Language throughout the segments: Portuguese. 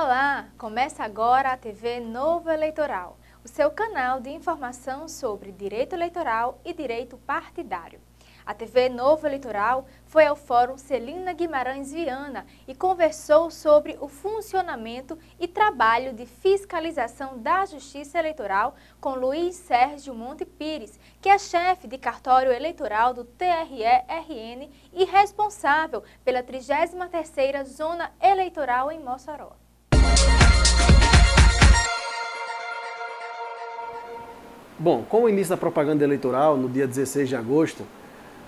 Olá! Começa agora a TV Novo Eleitoral, o seu canal de informação sobre direito eleitoral e direito partidário. A TV Novo Eleitoral foi ao Fórum Celina Guimarães Viana e conversou sobre o funcionamento e trabalho de fiscalização da Justiça Eleitoral com Luiz Sérgio Monte Pires, que é chefe de cartório eleitoral do TRE-RN e responsável pela 33ª Zona Eleitoral em Mossoró. Bom, com o início da propaganda eleitoral, no dia 16 de agosto,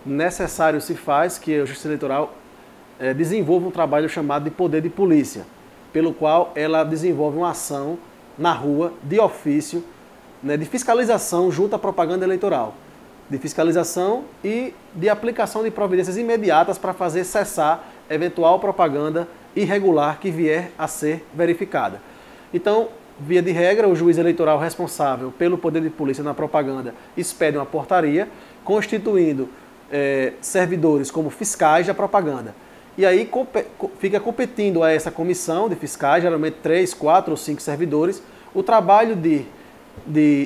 necessário se faz que a Justiça Eleitoral desenvolva um trabalho chamado de poder de polícia, pelo qual ela desenvolve uma ação na rua, de ofício, de fiscalização junto à propaganda eleitoral. De fiscalização e de aplicação de providências imediatas para fazer cessar eventual propaganda irregular que vier a ser verificada. Então, via de regra, o juiz eleitoral responsável pelo poder de polícia na propaganda expede uma portaria constituindo servidores como fiscais da propaganda. E aí fica competindo a essa comissão de fiscais, geralmente 3, 4 ou 5 servidores, o trabalho de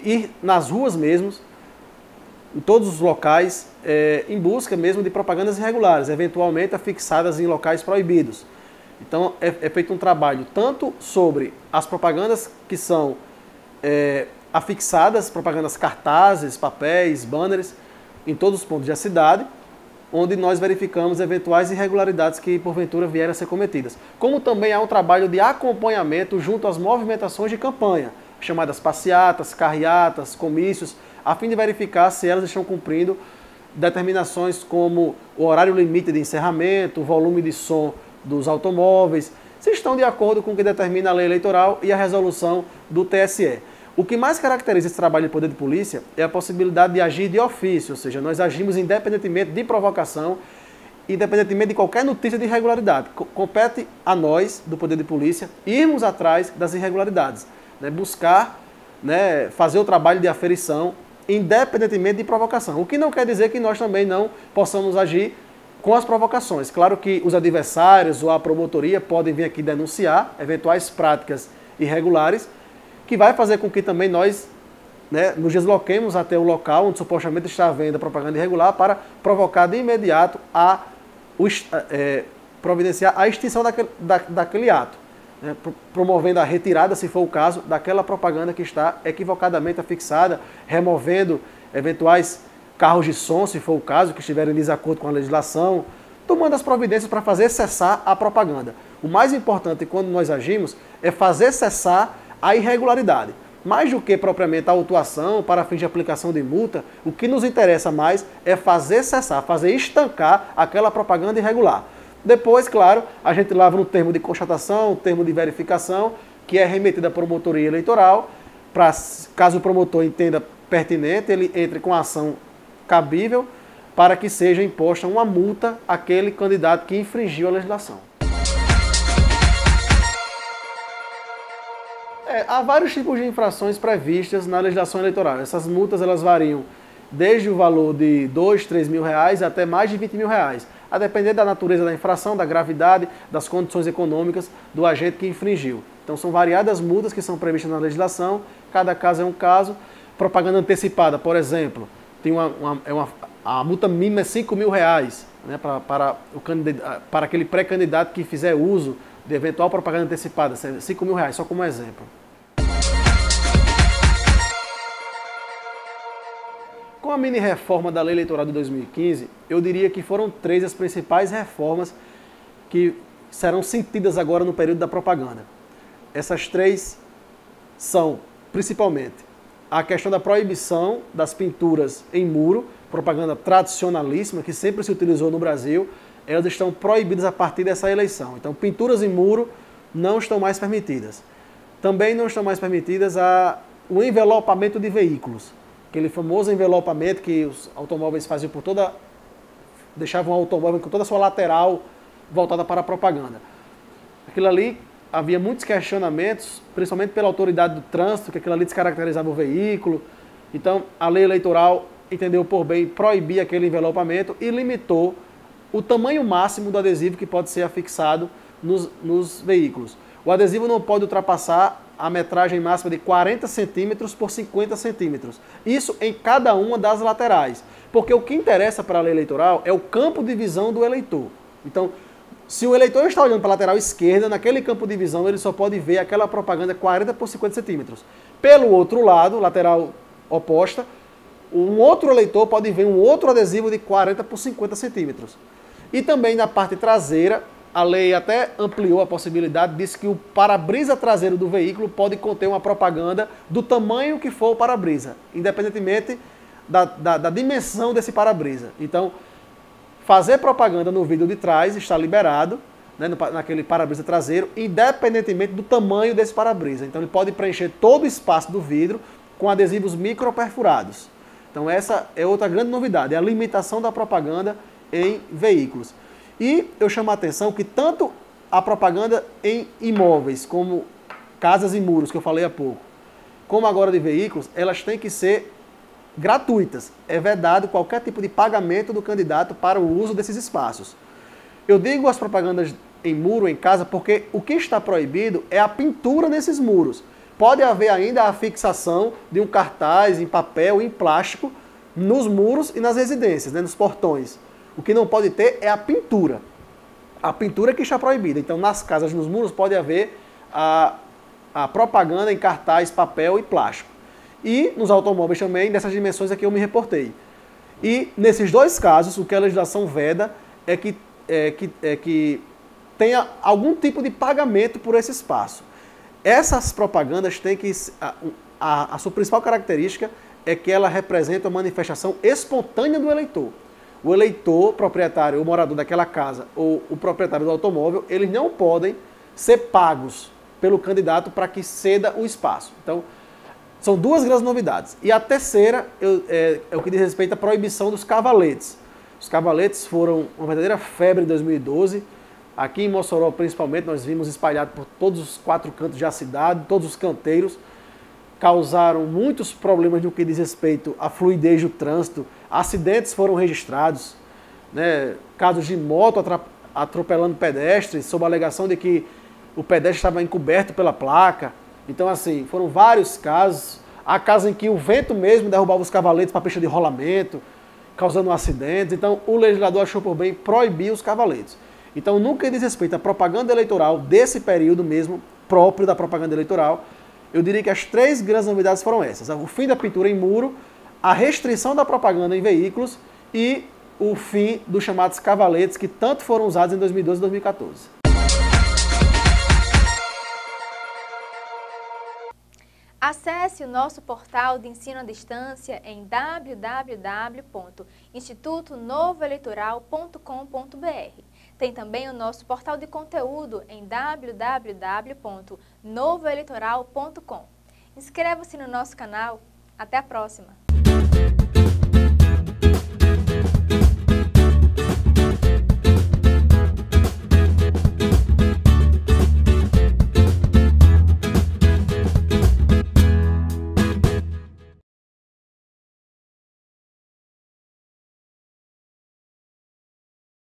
ir nas ruas mesmos, em todos os locais, em busca mesmo de propagandas irregulares, eventualmente afixadas em locais proibidos. Então é feito um trabalho tanto sobre as propagandas que são afixadas, propagandas cartazes, papéis, banners, em todos os pontos da cidade, onde nós verificamos eventuais irregularidades que porventura vierem a ser cometidas. Como também há um trabalho de acompanhamento junto às movimentações de campanha, chamadas passeatas, carreatas, comícios, a fim de verificar se elas estão cumprindo determinações como o horário limite de encerramento, o volume de som dos automóveis, se estão de acordo com o que determina a lei eleitoral e a resolução do TSE. O que mais caracteriza esse trabalho de poder de polícia é a possibilidade de agir de ofício, ou seja, nós agimos independentemente de provocação, independentemente de qualquer notícia de irregularidade. Compete a nós, do poder de polícia, irmos atrás das irregularidades, buscar fazer o trabalho de aferição independentemente de provocação. O que não quer dizer que nós também não possamos agir com as provocações. Claro que os adversários ou a promotoria podem vir aqui denunciar eventuais práticas irregulares, que vai fazer com que também nós nos desloquemos até o local onde supostamente está havendo propaganda irregular para provocar de imediato providenciar a extinção daquele ato, promovendo a retirada, se for o caso, daquela propaganda que está equivocadamente afixada, removendo eventuais carros de som, se for o caso, que estiverem em desacordo com a legislação, tomando as providências para fazer cessar a propaganda. O mais importante quando nós agimos é fazer cessar a irregularidade. Mais do que propriamente a autuação para fins de aplicação de multa, o que nos interessa mais é fazer cessar, fazer estancar aquela propaganda irregular. Depois, claro, a gente leva no termo de constatação, o termo de verificação, que é remetido à promotoria eleitoral, para, caso o promotor entenda pertinente, ele entre com a ação cabível para que seja imposta uma multa àquele candidato que infringiu a legislação. Há vários tipos de infrações previstas na legislação eleitoral. Essas multas elas variam desde o valor de R$2, R$3.000 até mais de R$20.000, a depender da natureza da infração, da gravidade, das condições econômicas do agente que infringiu. Então são variadas multas que são previstas na legislação, cada caso é um caso. Propaganda antecipada, por exemplo, tem a multa mínima é R$5.000 para aquele pré-candidato que fizer uso de eventual propaganda antecipada, R$5.000, só como exemplo. Com a mini-reforma da Lei Eleitoral de 2015, eu diria que foram 3 as principais reformas que serão sentidas agora no período da propaganda. Essas 3 são, principalmente, a questão da proibição das pinturas em muro, propaganda tradicionalíssima que sempre se utilizou no Brasil, elas estão proibidas a partir dessa eleição. Então, pinturas em muro não estão mais permitidas. Também não estão mais permitidas o envelopamento de veículos. Aquele famoso envelopamento que os automóveis faziam deixavam o automóvel com toda a sua lateral voltada para a propaganda. Aquilo ali, havia muitos questionamentos, principalmente pela autoridade do trânsito, que aquilo ali descaracterizava o veículo. Então, a lei eleitoral entendeu por bem proibir aquele envelopamento e limitou o tamanho máximo do adesivo que pode ser afixado nos veículos. O adesivo não pode ultrapassar a metragem máxima de 40 centímetros por 50 centímetros. Isso em cada uma das laterais. Porque o que interessa para a lei eleitoral é o campo de visão do eleitor. Então, se o eleitor está olhando para a lateral esquerda, naquele campo de visão ele só pode ver aquela propaganda 40 por 50 centímetros. Pelo outro lado, lateral oposta, um outro eleitor pode ver um outro adesivo de 40 por 50 centímetros. E também na parte traseira, a lei até ampliou a possibilidade, disse que o para-brisa traseiro do veículo pode conter uma propaganda do tamanho que for o para-brisa, independentemente da dimensão desse para-brisa. Então, fazer propaganda no vidro de trás está liberado, né, naquele para-brisa traseiro, independentemente do tamanho desse para-brisa. Então, ele pode preencher todo o espaço do vidro com adesivos microperfurados. Então, essa é outra grande novidade, é a limitação da propaganda em veículos. E eu chamo a atenção que tanto a propaganda em imóveis, como casas e muros, que eu falei há pouco, como agora de veículos, elas têm que ser gratuitas. É vedado qualquer tipo de pagamento do candidato para o uso desses espaços. Eu digo as propagandas em muro, em casa, porque o que está proibido é a pintura nesses muros. Pode haver ainda a fixação de um cartaz em papel, em plástico, nos muros e nas residências, né, nos portões. O que não pode ter é a pintura. A pintura que está proibida. Então, nas casas, nos muros, pode haver a propaganda em cartaz, papel e plástico. E nos automóveis também, dessas dimensões aqui eu me reportei. E nesses dois casos, o que a legislação veda é que tenha algum tipo de pagamento por esse espaço. Essas propagandas têm que... A sua principal característica é que ela representa a manifestação espontânea do eleitor. O eleitor, proprietário ou morador daquela casa ou o proprietário do automóvel, eles não podem ser pagos pelo candidato para que ceda o espaço. Então, são duas grandes novidades. E a terceira é o que diz respeito à proibição dos cavaletes. Os cavaletes foram uma verdadeira febre em 2012. Aqui em Mossoró, principalmente, nós vimos espalhado por todos os 4 cantos da cidade, todos os canteiros. Causaram muitos problemas no que diz respeito à fluidez do trânsito. Acidentes foram registrados, né? Casos de moto atropelando pedestres, sob a alegação de que o pedestre estava encoberto pela placa. Então, assim, foram vários casos. Há casos em que o vento mesmo derrubava os cavaletes para a pista de rolamento, causando acidentes. Então, o legislador achou por bem proibir os cavaletes. Então, no que diz respeito à propaganda eleitoral desse período mesmo, próprio da propaganda eleitoral, eu diria que as 3 grandes novidades foram essas. O fim da pintura em muro, a restrição da propaganda em veículos e o fim dos chamados cavaletes, que tanto foram usados em 2012 e 2014. Acesse o nosso portal de ensino à distância em www.institutonovoeleitoral.com.br. Tem também o nosso portal de conteúdo em www.novoeleitoral.com. Inscreva-se no nosso canal. Até a próxima!